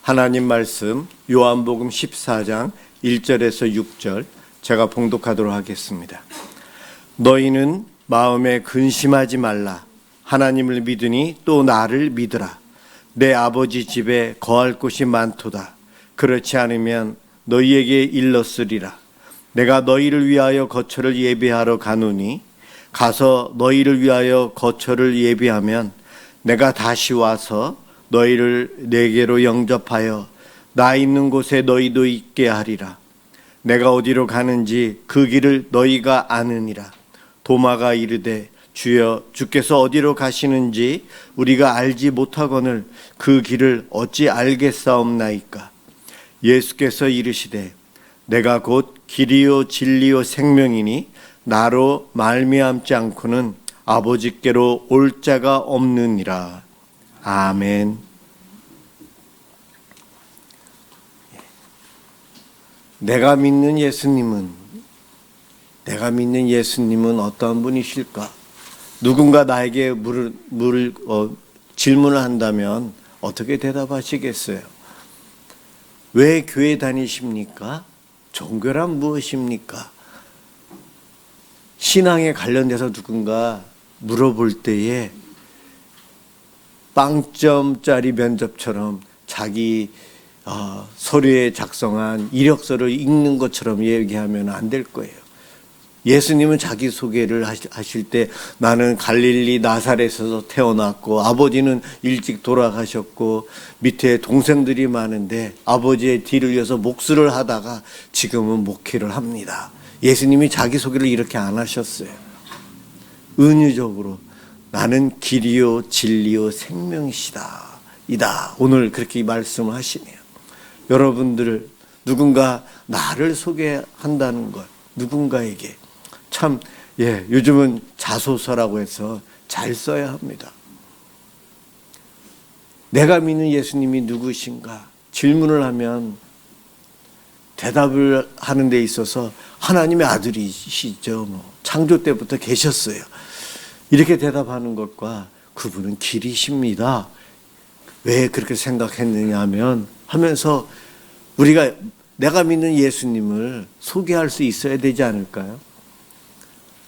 하나님 말씀 요한복음 14장 1절에서 6절 제가 봉독하도록 하겠습니다. 너희는 마음에 근심하지 말라. 하나님을 믿으니 또 나를 믿으라. 내 아버지 집에 거할 곳이 많도다. 그렇지 않으면 너희에게 일렀으리라. 내가 너희를 위하여 거처를 예비하러 가노니 가서 너희를 위하여 거처를 예비하면 내가 다시 와서 너희를 내게로 영접하여 나 있는 곳에 너희도 있게 하리라. 내가 어디로 가는지 그 길을 너희가 아느니라. 도마가 이르되 주여 주께서 어디로 가시는지 우리가 알지 못하거늘 그 길을 어찌 알겠사옵나이까. 예수께서 이르시되 내가 곧 길이요 진리요 생명이니 나로 말미암지 않고는 아버지께로 올 자가 없느니라. 아멘. 내가 믿는 예수님은 어떠한 분이실까? 누군가 나에게 질문을 한다면 어떻게 대답하시겠어요? 왜 교회 다니십니까? 종교란 무엇입니까? 신앙에 관련돼서 누군가 물어볼 때에 빵점짜리 면접처럼 자기 서류에 작성한 이력서를 읽는 것처럼 얘기하면 안 될 거예요. 예수님은 자기 소개를 하실 때 나는 갈릴리 나사렛에서 태어났고 아버지는 일찍 돌아가셨고 밑에 동생들이 많은데 아버지의 뒤를 이어서 목수를 하다가 지금은 목회를 합니다. 예수님이 자기 소개를 이렇게 안 하셨어요. 은유적으로 나는 길이요 진리요 생명이시다. 오늘 그렇게 말씀을 하시네요. 여러분들 누군가 나를 소개한다는 것, 누군가에게 참 요즘은 자소서라고 해서 잘 써야 합니다. 내가 믿는 예수님이 누구신가 질문을 하면 대답을 하는 데 있어서 하나님의 아들이시죠. 창조 때부터 계셨어요. 이렇게 대답하는 것과 그분은 길이십니다. 왜 그렇게 생각했느냐 하면서 우리가 내가 믿는 예수님을 소개할 수 있어야 되지 않을까요?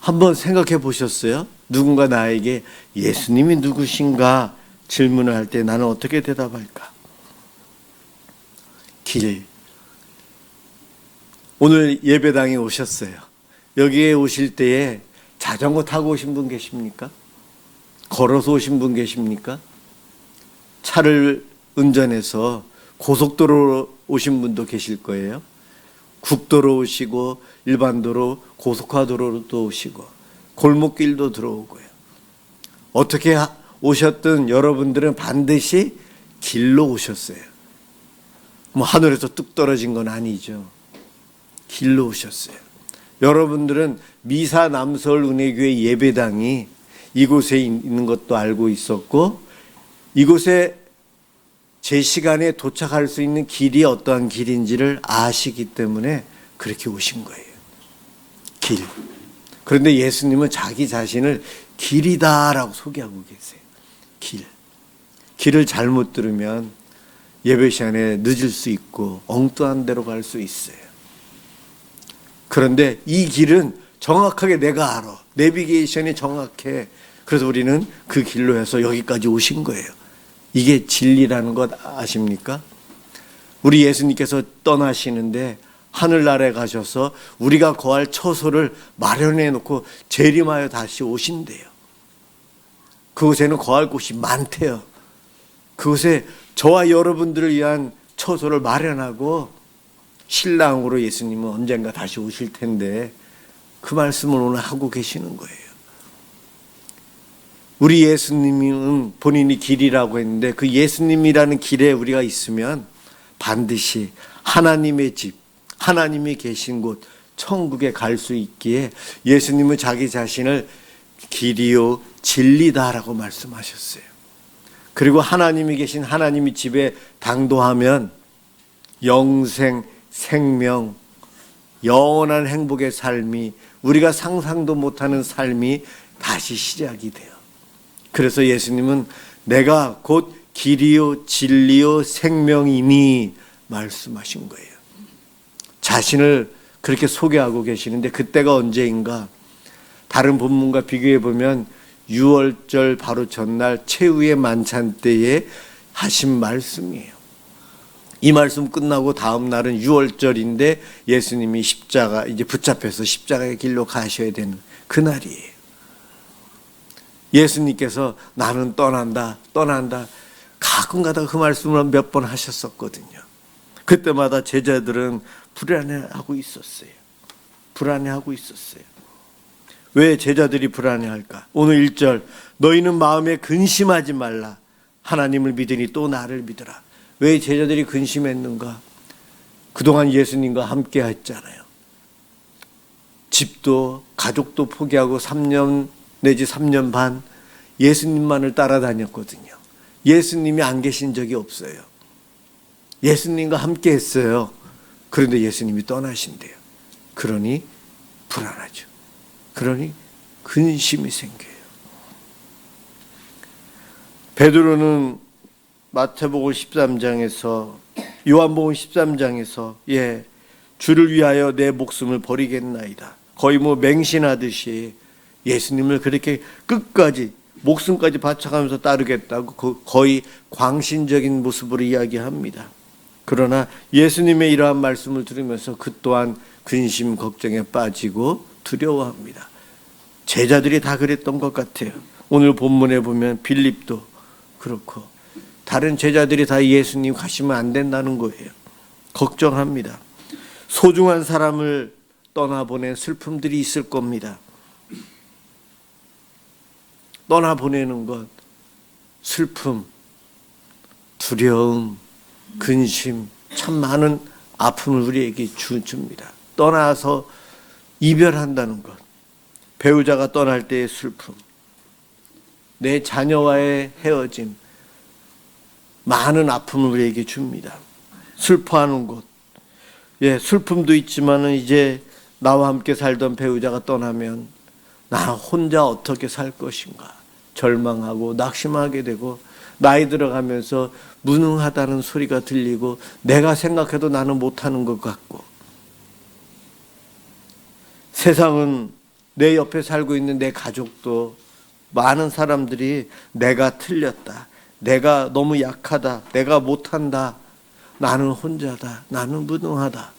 한번 생각해 보셨어요? 누군가 나에게 예수님이 누구신가 질문을 할 때 나는 어떻게 대답할까? 오늘 예배당에 오셨어요. 여기에 오실 때에 자전거 타고 오신 분 계십니까? 걸어서 오신 분 계십니까? 차를 운전해서 고속도로로 오신 분도 계실 거예요. 국도로 오시고 일반도로 고속화도로도 오시고 골목길도 들어오고요. 어떻게 오셨든 여러분들은 반드시 길로 오셨어요. 하늘에서 뚝 떨어진 건 아니죠. 길로 오셨어요. 여러분들은 미사 남서울 은혜교회 예배당이 이곳에 있는 것도 알고 있었고 이곳에 제 시간에 도착할 수 있는 길이 어떠한 길인지를 아시기 때문에 그렇게 오신 거예요. 길. 그런데 예수님은 자기 자신을 길이다라고 소개하고 계세요. 길을 잘못 들으면 예배 시간에 늦을 수 있고 엉뚱한 데로 갈 수 있어요. 그런데 이 길은 정확하게 내가 알아. 내비게이션이 정확해. 그래서 우리는 그 길로 해서 여기까지 오신 거예요. 이게 진리라는 것 아십니까? 우리 예수님께서 떠나시는데 하늘나라에 가셔서 우리가 거할 처소를 마련해 놓고 재림하여 다시 오신대요. 그곳에는 거할 곳이 많대요. 그곳에 저와 여러분들을 위한 처소를 마련하고 신랑으로 예수님은 언젠가 다시 오실 텐데 그 말씀을 오늘 하고 계시는 거예요. 우리 예수님은 본인이 길이라고 했는데 그 예수님이라는 길에 우리가 있으면 반드시 하나님의 집, 하나님이 계신 곳, 천국에 갈 수 있기에 예수님은 자기 자신을 길이요 진리다라고 말씀하셨어요. 그리고 하나님이 계신 하나님의 집에 당도하면 영생, 생명, 영원한 행복의 삶이 우리가 상상도 못하는 삶이 다시 시작이 돼요. 그래서 예수님은 내가 곧 길이요 진리요 생명이니 말씀하신 거예요. 자신을 그렇게 소개하고 계시는데 그때가 언제인가? 다른 본문과 비교해 보면 유월절 바로 전날 최후의 만찬 때에 하신 말씀이에요. 이 말씀 끝나고 다음 날은 유월절인데 예수님이 십자가 이제 붙잡혀서 십자가의 길로 가셔야 되는 그날이에요. 예수님께서 나는 떠난다 가끔 가다가 그 말씀을 몇 번 하셨었거든요. 그때마다 제자들은 불안해하고 있었어요. 왜 제자들이 불안해할까? 오늘 1절 너희는 마음에 근심하지 말라. 하나님을 믿으니 또 나를 믿으라. 왜 제자들이 근심했는가? 그동안 예수님과 함께 했잖아요. 집도 가족도 포기하고 3년 내지 3년 반 예수님만을 따라다녔거든요. 예수님이 안 계신 적이 없어요. 예수님과 함께 했어요. 그런데 예수님이 떠나신대요. 그러니 불안하죠. 그러니 근심이 생겨요. 베드로는 마태복음 13장에서 요한복음 13장에서 주를 위하여 내 목숨을 버리겠나이다. 거의 맹신하듯이 예수님을 그렇게 끝까지 목숨까지 바쳐가면서 따르겠다고 거의 광신적인 모습으로 이야기합니다. 그러나 예수님의 이러한 말씀을 들으면서 그 또한 근심 걱정에 빠지고 두려워합니다. 제자들이 다 그랬던 것 같아요. 오늘 본문에 보면 빌립도 그렇고 다른 제자들이 다 예수님 가시면 안 된다는 거예요. 걱정합니다. 소중한 사람을 떠나보낸 슬픔들이 있을 겁니다. 떠나보내는 것, 슬픔, 두려움, 근심, 참 많은 아픔을 우리에게 줍니다. 떠나서 이별한다는 것, 배우자가 떠날 때의 슬픔, 내 자녀와의 헤어짐, 많은 아픔을 우리에게 줍니다. 슬퍼하는 것, 슬픔도 있지만은 이제 나와 함께 살던 배우자가 떠나면 나 혼자 어떻게 살 것인가 절망하고 낙심하게 되고 나이 들어가면서 무능하다는 소리가 들리고 내가 생각해도 나는 못하는 것 같고 세상은 내 옆에 살고 있는 내 가족도 많은 사람들이 내가 틀렸다. 내가 너무 약하다. 내가 못한다. 나는 혼자다. 나는 무능하다.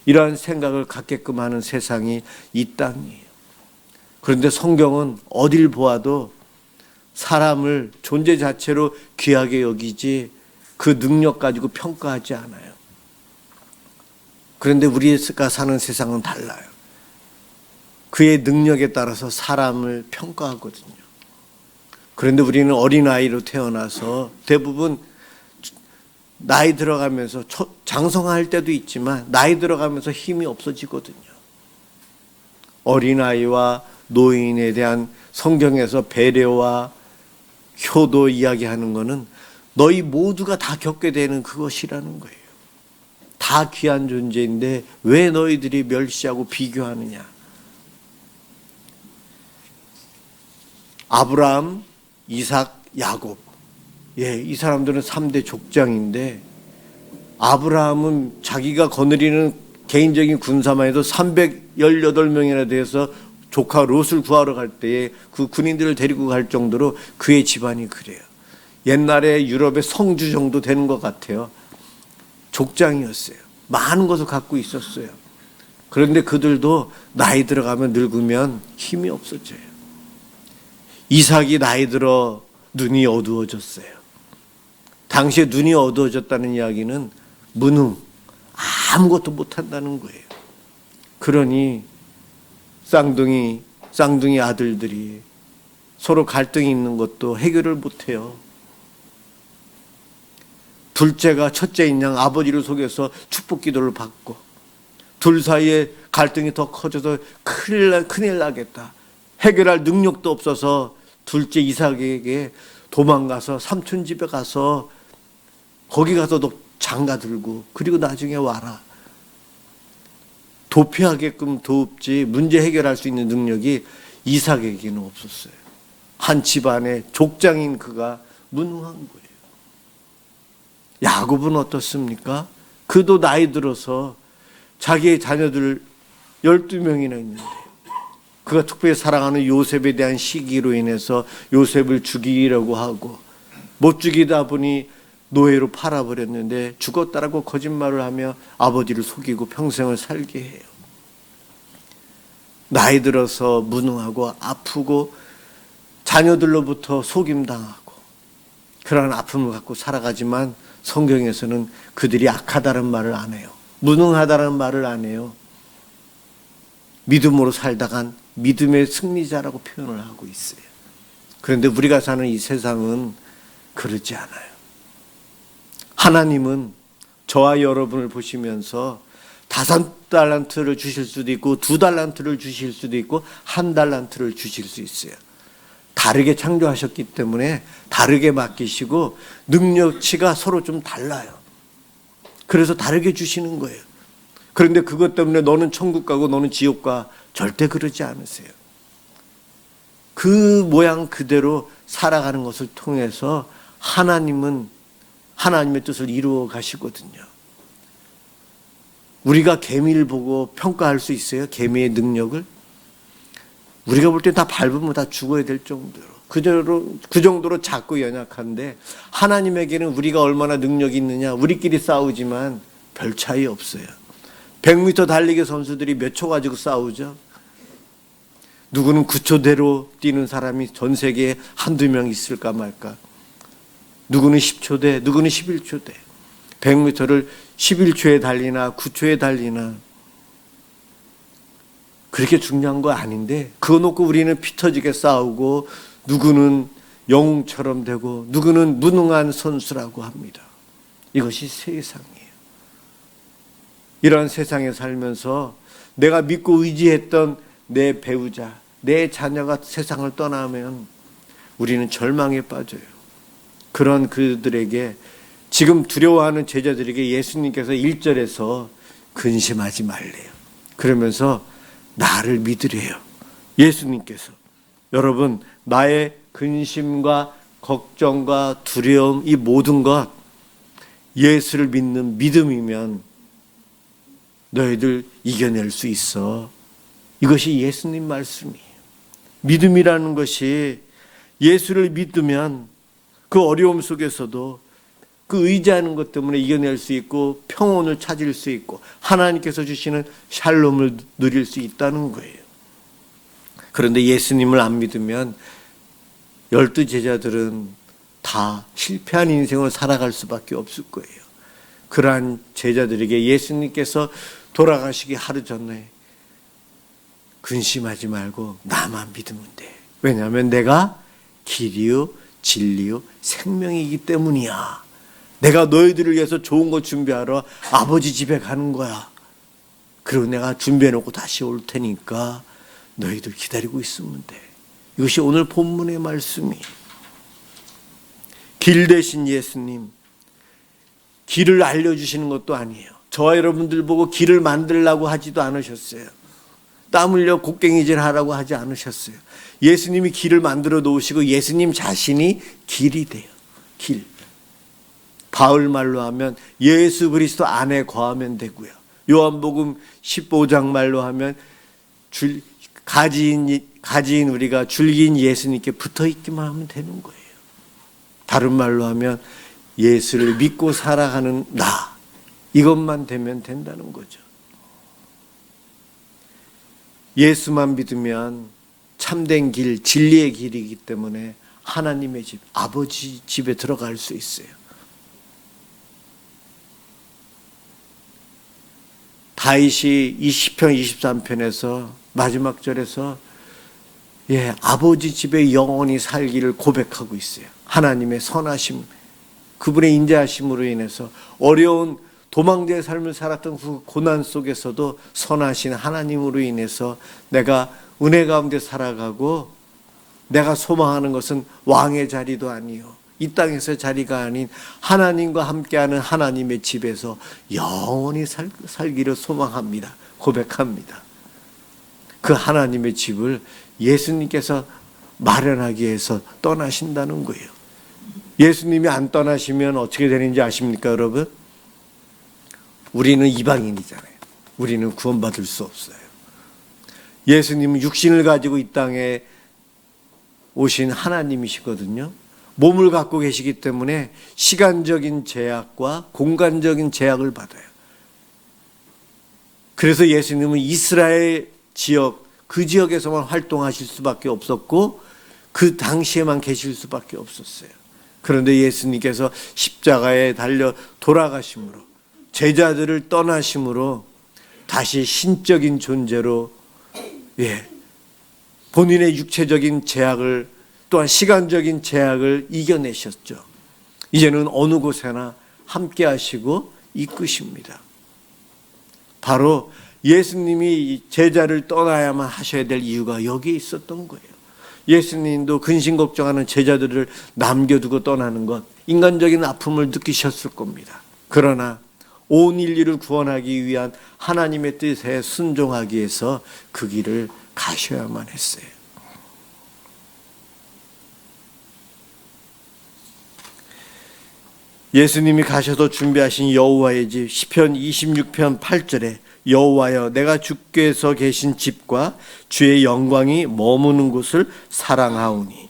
이러한 생각을 갖게끔 하는 세상이 이 땅이에요. 그런데 성경은 어딜 보아도 사람을 존재 자체로 귀하게 여기지 그 능력 가지고 평가하지 않아요. 그런데 우리가 사는 세상은 달라요. 그의 능력에 따라서 사람을 평가하거든요. 그런데 우리는 어린아이로 태어나서 대부분 나이 들어가면서 장성할 때도 있지만 나이 들어가면서 힘이 없어지거든요. 어린아이와 노인에 대한 성경에서 배려와 효도 이야기하는 것은 너희 모두가 다 겪게 되는 그것이라는 거예요. 다 귀한 존재인데 왜 너희들이 멸시하고 비교하느냐. 아브라함, 이삭, 야곱. 이 사람들은 3대 족장인데 아브라함은 자기가 거느리는 개인적인 군사만 해도 318명이나 돼서 조카 롯을 구하러 갈 때에 그 군인들을 데리고 갈 정도로 그의 집안이 그래요. 옛날에 유럽의 성주 정도 되는 것 같아요. 족장이었어요. 많은 것을 갖고 있었어요. 그런데 그들도 나이 들어가면 늙으면 힘이 없어져요. 이삭이 나이 들어 눈이 어두워졌어요. 당시에 눈이 어두워졌다는 이야기는 무능, 아무것도 못한다는 거예요. 그러니 쌍둥이 아들들이 서로 갈등이 있는 것도 해결을 못해요. 둘째가 첫째인 양 아버지를 속여서 축복 기도를 받고 둘 사이에 갈등이 더 커져서 큰일 나겠다. 해결할 능력도 없어서 둘째 이삭에게 도망가서 삼촌 집에 가서 거기 가서 너 장가 들고 그리고 나중에 와라. 도피하게끔 돕지 문제 해결할 수 있는 능력이 이삭에게는 없었어요. 한 집안의 족장인 그가 무능한 거예요. 야곱은 어떻습니까? 그도 나이 들어서 자기의 자녀들 12명이나 있는데 그가 특별히 사랑하는 요셉에 대한 시기로 인해서 요셉을 죽이려고 하고 못 죽이다 보니 노예로 팔아버렸는데 죽었다라고 거짓말을 하며 아버지를 속이고 평생을 살게 해요. 나이 들어서 무능하고 아프고 자녀들로부터 속임당하고 그러한 아픔을 갖고 살아가지만 성경에서는 그들이 악하다는 말을 안 해요. 무능하다는 말을 안 해요. 믿음으로 살다간 믿음의 승리자라고 표현을 하고 있어요. 그런데 우리가 사는 이 세상은 그렇지 않아요. 하나님은 저와 여러분을 보시면서 5달란트를 주실 수도 있고 2달란트를 주실 수도 있고 1달란트를 주실 수 있어요. 다르게 창조하셨기 때문에 다르게 맡기시고 능력치가 서로 좀 달라요. 그래서 다르게 주시는 거예요. 그런데 그것 때문에 너는 천국 가고 너는 지옥 가 절대 그러지 않으세요. 그 모양 그대로 살아가는 것을 통해서 하나님은 하나님의 뜻을 이루어 가시거든요. 우리가 개미를 보고 평가할 수 있어요? 개미의 능력을? 우리가 볼 때 다 밟으면 다 죽어야 될 정도로 그 정도로 작고 연약한데 하나님에게는 우리가 얼마나 능력이 있느냐 우리끼리 싸우지만 별 차이 없어요. 100m 달리기 선수들이 몇 초 가지고 싸우죠? 누구는 9초대로 뛰는 사람이 전 세계에 한두 명 있을까 말까. 누구는 10초대, 누구는 11초대. 100m를 11초에 달리나 9초에 달리나 그렇게 중요한 거 아닌데 그거 놓고 우리는 피 터지게 싸우고 누구는 영웅처럼 되고 누구는 무능한 선수라고 합니다. 이것이 세상이에요. 이러한 세상에 살면서 내가 믿고 의지했던 내 배우자, 내 자녀가 세상을 떠나면 우리는 절망에 빠져요. 그런 그들에게 지금 두려워하는 제자들에게 예수님께서 1절에서 근심하지 말래요. 그러면서 나를 믿으래요. 예수님께서. 여러분, 나의 근심과 걱정과 두려움 이 모든 것 예수를 믿는 믿음이면 너희들 이겨낼 수 있어. 이것이 예수님 말씀이에요. 믿음이라는 것이 예수를 믿으면 그 어려움 속에서도 그 의지하는 것 때문에 이겨낼 수 있고 평온을 찾을 수 있고 하나님께서 주시는 샬롬을 누릴 수 있다는 거예요. 그런데 예수님을 안 믿으면 12 제자들은 다 실패한 인생을 살아갈 수밖에 없을 거예요. 그러한 제자들에게 예수님께서 돌아가시기 하루 전에 근심하지 말고 나만 믿으면 돼. 왜냐하면 내가 길이요 진리요 생명이기 때문이야. 내가 너희들을 위해서 좋은 거 준비하러 아버지 집에 가는 거야. 그리고 내가 준비해놓고 다시 올 테니까 너희들 기다리고 있으면 돼. 이것이 오늘 본문의 말씀이에요. 길 대신 예수님, 길을 알려주시는 것도 아니에요. 저와 여러분들 보고 길을 만들라고 하지도 않으셨어요. 땀 흘려 곡괭이질 하라고 하지 않으셨어요. 예수님이 길을 만들어 놓으시고 예수님 자신이 길이 돼요. 길. 바울 말로 하면 예수 그리스도 안에 거하면 되고요. 요한복음 15장 말로 하면 가지인 우리가 줄기인 예수님께 붙어 있기만 하면 되는 거예요. 다른 말로 하면 예수를 믿고 살아가는 나, 이것만 되면 된다는 거죠. 예수만 믿으면 참된 길, 진리의 길이기 때문에 하나님의 집, 아버지 집에 들어갈 수 있어요. 다윗이 이 시편 23편에서 마지막 절에서 아버지 집에 영원히 살기를 고백하고 있어요. 하나님의 선하심, 그분의 인자하심으로 인해서 어려운 도망자의 삶을 살았던 그 고난 속에서도 선하신 하나님으로 인해서 내가 은혜 가운데 살아가고 내가 소망하는 것은 왕의 자리도 아니요 이 땅에서의 자리가 아닌 하나님과 함께하는 하나님의 집에서 영원히 살기를 소망합니다. 고백합니다. 그 하나님의 집을 예수님께서 마련하기 위해서 떠나신다는 거예요. 예수님이 안 떠나시면 어떻게 되는지 아십니까, 여러분? 우리는 이방인이잖아요. 우리는 구원받을 수 없어요. 예수님은 육신을 가지고 이 땅에 오신 하나님이시거든요. 몸을 갖고 계시기 때문에 시간적인 제약과 공간적인 제약을 받아요. 그래서 예수님은 이스라엘 지역, 그 지역에서만 활동하실 수밖에 없었고 그 당시에만 계실 수밖에 없었어요. 그런데 예수님께서 십자가에 달려 돌아가심으로, 제자들을 떠나심으로 다시 신적인 존재로 본인의 육체적인 제약을, 또한 시간적인 제약을 이겨내셨죠. 이제는 어느 곳에나 함께 하시고 이끄십니다. 바로 예수님이 제자를 떠나야만 하셔야 될 이유가 여기에 있었던 거예요. 예수님도 근심 걱정하는 제자들을 남겨두고 떠나는 것, 인간적인 아픔을 느끼셨을 겁니다. 그러나 온 인류를 구원하기 위한 하나님의 뜻에 순종하기 위해서 그 길을 가셔야만 했어요. 예수님이 가셔서 준비하신 여호와의 집, 시편 26편 8절에 여호와여 내가 주께서 계신 집과 주의 영광이 머무는 곳을 사랑하오니.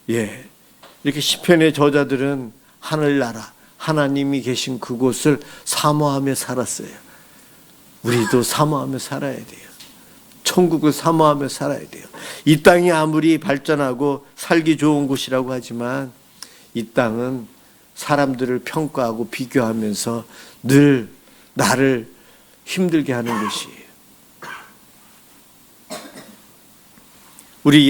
이렇게 시편의 저자들은 하늘나라, 하나님이 계신 그곳을 사모하며 살았어요. 우리도 사모하며 살아야 돼요. 천국을 사모하며 살아야 돼요. 이 땅이 아무리 발전하고 살기 좋은 곳이라고 하지만 이 땅은 사람들을 평가하고 비교하면서 늘 나를 힘들게 하는 것이에요. 우리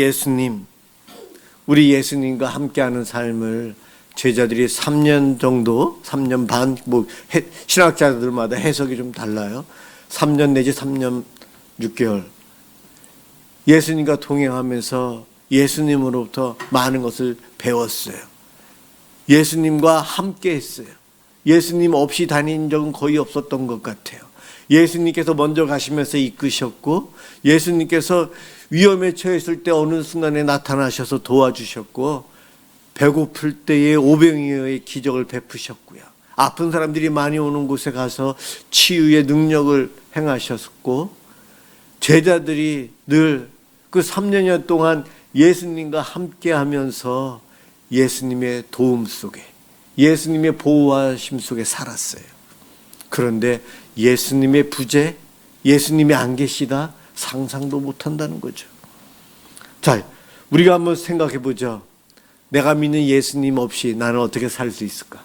예수님과 함께하는 삶을 제자들이 3년 정도, 3년 반, 신학자들마다 해석이 좀 달라요. 3년 내지 3년 6개월. 예수님과 동행하면서 예수님으로부터 많은 것을 배웠어요. 예수님과 함께 했어요. 예수님 없이 다닌 적은 거의 없었던 것 같아요. 예수님께서 먼저 가시면서 이끄셨고, 예수님께서 위험에 처했을 때 어느 순간에 나타나셔서 도와주셨고, 배고플 때에 오병이어의 기적을 베푸셨고요. 아픈 사람들이 많이 오는 곳에 가서 치유의 능력을 행하셨고, 제자들이 늘 그 3년여 동안 예수님과 함께 하면서 예수님의 도움 속에, 예수님의 보호하심 속에 살았어요. 그런데 예수님의 부재, 예수님이 안 계시다 상상도 못한다는 거죠. 자, 우리가 한번 생각해 보죠. 내가 믿는 예수님 없이 나는 어떻게 살 수 있을까?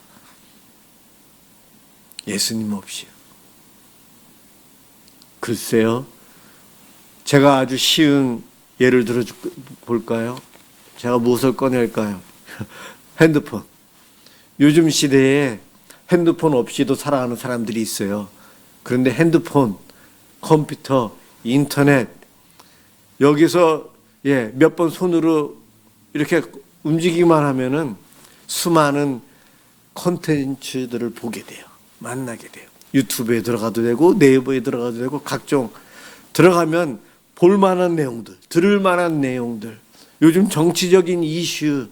예수님 없이요. 글쎄요. 제가 아주 쉬운 예를 들어 볼까요? 제가 무엇을 꺼낼까요? 핸드폰. 요즘 시대에 핸드폰 없이도 살아가는 사람들이 있어요. 그런데 핸드폰, 컴퓨터, 인터넷, 여기서 몇 번 손으로 이렇게 움직이기만 하면은 수많은 콘텐츠들을 보게 돼요. 만나게 돼요. 유튜브에 들어가도 되고 네이버에 들어가도 되고 각종 들어가면 볼만한 내용들, 들을 만한 내용들, 요즘 정치적인 이슈,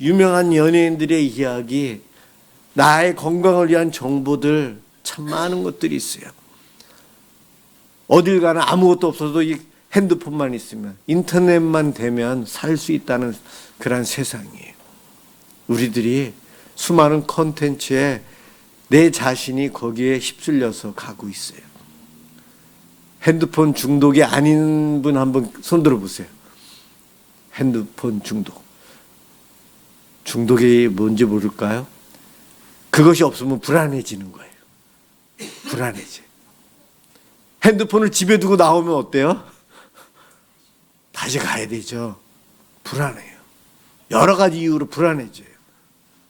유명한 연예인들의 이야기, 나의 건강을 위한 정보들 참 많은 것들이 있어요. 어딜 가나 아무것도 없어도 이 핸드폰만 있으면, 인터넷만 되면 살 수 있다는 그런 세상이에요. 우리들이 수많은 콘텐츠에 내 자신이 거기에 휩쓸려서 가고 있어요. 핸드폰 중독이 아닌 분 한번 손 들어보세요. 핸드폰 중독. 중독이 뭔지 모를까요? 그것이 없으면 불안해지는 거예요. 불안해져. 핸드폰을 집에 두고 나오면 어때요? 다시 가야 되죠. 불안해요. 여러 가지 이유로 불안해져요.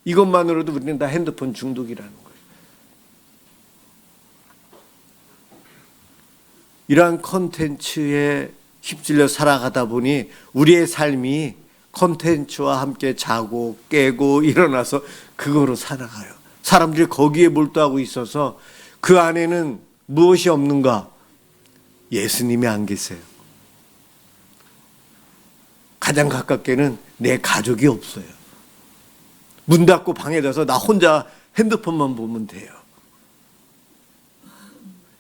이것만으로도 우리는 다 핸드폰 중독이라는 거예요. 이러한 콘텐츠에 휩쓸려 살아가다 보니 우리의 삶이 콘텐츠와 함께 자고 깨고 일어나서 그거로 살아가요. 사람들이 거기에 몰두하고 있어서 그 안에는 무엇이 없는가? 예수님이 안 계세요. 가장 가깝게는 내 가족이 없어요. 문 닫고 방에 들어서 나 혼자 핸드폰만 보면 돼요.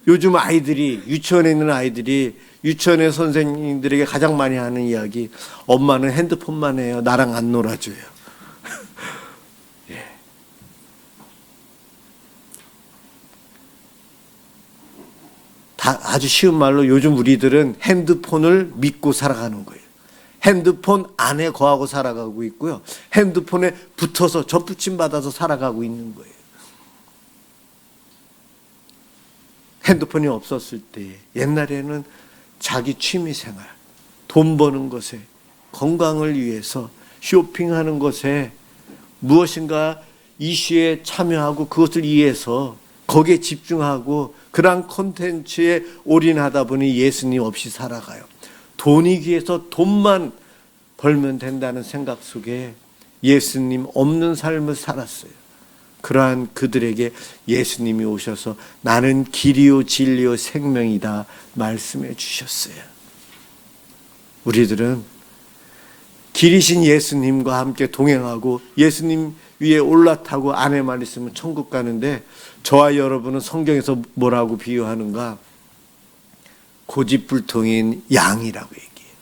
요즘 아이들이, 유치원에 있는 아이들이 유치원의 선생님들에게 가장 많이 하는 이야기, 엄마는 핸드폰만 해요. 나랑 안 놀아줘요. 예. 아주 쉬운 말로 요즘 우리들은 핸드폰을 믿고 살아가는 거예요. 핸드폰 안에 거하고 살아가고 있고요. 핸드폰에 붙어서 접붙임 받아서 살아가고 있는 거예요. 핸드폰이 없었을 때 옛날에는 자기 취미생활, 돈 버는 것에, 건강을 위해서 쇼핑하는 것에 무엇인가 이슈에 참여하고 그것을 이해해서 거기에 집중하고 그러한 콘텐츠에 올인하다 보니 예수님 없이 살아가요. 돈이 귀해서 돈만 벌면 된다는 생각 속에 예수님 없는 삶을 살았어요. 그러한 그들에게 예수님이 오셔서 나는 길이요 진리요 생명이다 말씀해 주셨어요. 우리들은 길이신 예수님과 함께 동행하고 예수님 위에 올라타고 안에만 있으면 천국 가는데, 저와 여러분은 성경에서 뭐라고 비유하는가? 고집불통인 양이라고 얘기해요.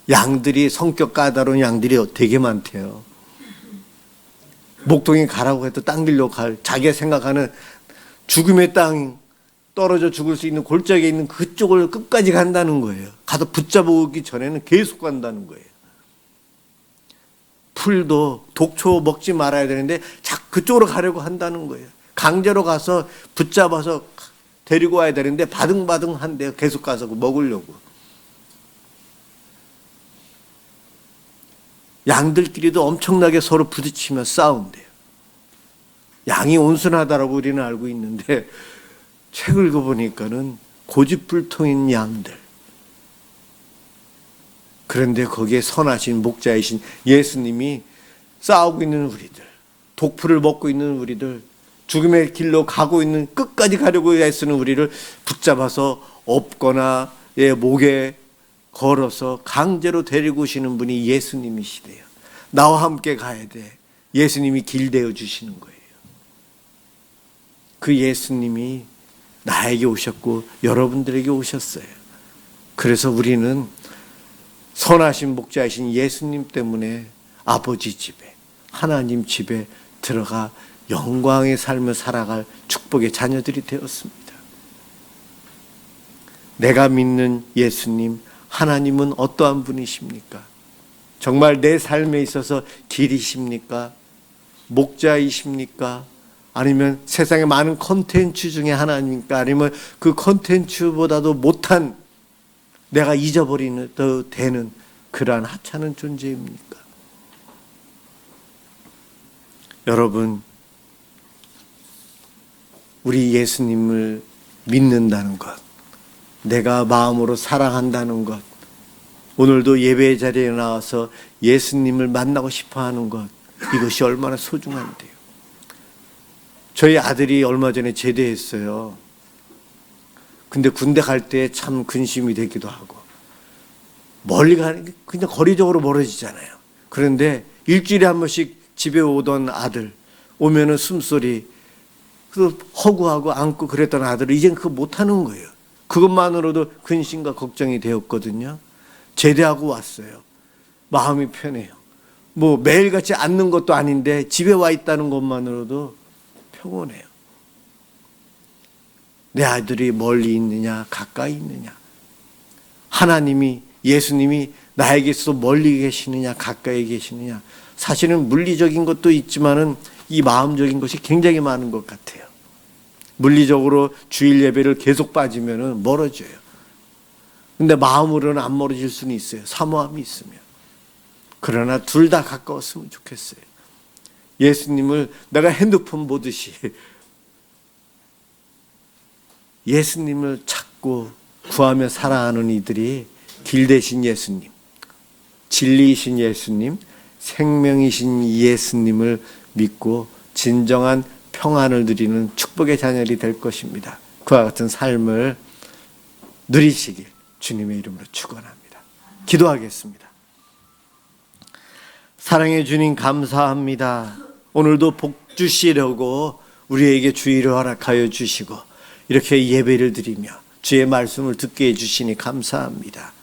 양들이, 성격 까다로운 양들이 되게 많대요. 목동에 가라고 해도 딴 길로 자기가 생각하는 죽음의 땅, 떨어져 죽을 수 있는 골짜기에 있는 그쪽을 끝까지 간다는 거예요. 가서 붙잡아오기 전에는 계속 간다는 거예요. 풀도 독초 먹지 말아야 되는데 그쪽으로 가려고 한다는 거예요. 강제로 가서 붙잡아서 데리고 와야 되는데 바등바등 한대요. 계속 가서 먹으려고. 양들끼리도 엄청나게 서로 부딪히며 싸운대요. 양이 온순하다라고 우리는 알고 있는데, 책을 읽어보니까는 고집불통인 양들. 그런데 거기에 선하신 목자이신 예수님이 싸우고 있는 우리들, 독풀을 먹고 있는 우리들, 죽음의 길로 가고 있는, 끝까지 가려고 애쓰는 우리를 붙잡아서 업거나 목에 걸어서 강제로 데리고 오시는 분이 예수님이시대요. 나와 함께 가야 돼. 예수님이 길 되어 주시는 거예요. 그 예수님이 나에게 오셨고 여러분들에게 오셨어요. 그래서 우리는 선하신 목자이신 예수님 때문에 아버지 집에, 하나님 집에 들어가 영광의 삶을 살아갈 축복의 자녀들이 되었습니다. 내가 믿는 예수님, 하나님은 어떠한 분이십니까? 정말 내 삶에 있어서 길이십니까? 목자이십니까? 아니면 세상의 많은 콘텐츠 중에 하나입니까? 아니면 그 콘텐츠보다도 못한, 내가 잊어버리도 되는 그러한 하찮은 존재입니까? 여러분, 우리 예수님을 믿는다는 것, 내가 마음으로 사랑한다는 것, 오늘도 예배 자리에 나와서 예수님을 만나고 싶어하는 것, 이것이 얼마나 소중한데요. 저희 아들이 얼마 전에 제대했어요. 근데 군대 갈 때 참 근심이 되기도 하고, 멀리 가는 게 그냥 거리적으로 멀어지잖아요. 그런데 일주일에 한 번씩 집에 오던 아들, 오면은 숨소리, 그 허구하고 안고 그랬던 아들을 이젠 그거 못하는 거예요. 그것만으로도 근심과 걱정이 되었거든요. 제대하고 왔어요. 마음이 편해요. 뭐 매일같이 앉는 것도 아닌데 집에 와 있다는 것만으로도 평온해요. 내 아들이 멀리 있느냐 가까이 있느냐, 하나님이, 예수님이 나에게서 멀리 계시느냐 가까이 계시느냐, 사실은 물리적인 것도 있지만은 이 마음적인 것이 굉장히 많은 것 같아요. 물리적으로 주일 예배를 계속 빠지면은 멀어져요. 근데 마음으로는 안 멀어질 수는 있어요. 사모함이 있으면. 그러나 둘 다 가까웠으면 좋겠어요. 예수님을 내가 핸드폰 보듯이 예수님을 찾고 구하며 살아가는 이들이 길 되신 예수님, 진리이신 예수님, 생명이신 예수님을 믿고 진정한 평안을 누리는 축복의 자녀들이 될 것입니다. 그와 같은 삶을 누리시길 주님의 이름으로 축원합니다. 기도하겠습니다. 사랑해 주님 감사합니다. 오늘도 복 주시려고 우리에게 주의를 허락하여 주시고 이렇게 예배를 드리며 주의 말씀을 듣게 해주시니 감사합니다.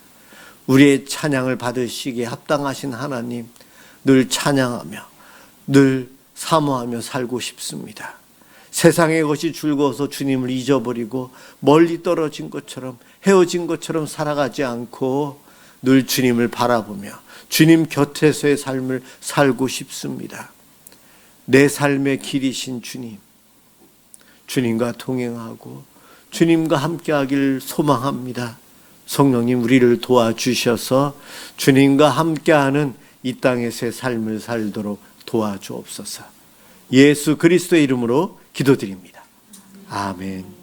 우리의 찬양을 받으시기에 합당하신 하나님, 늘 찬양하며 늘 사모하며 살고 싶습니다. 세상의 것이 즐거워서 주님을 잊어버리고 멀리 떨어진 것처럼 헤어진 것처럼 살아가지 않고 늘 주님을 바라보며 주님 곁에서의 삶을 살고 싶습니다. 내 삶의 길이신 주님, 주님과 동행하고 주님과 함께하길 소망합니다. 성령님 우리를 도와주셔서 주님과 함께하는 이 땅에서의 삶을 살도록 도와주옵소서. 예수 그리스도의 이름으로 기도드립니다. 아멘.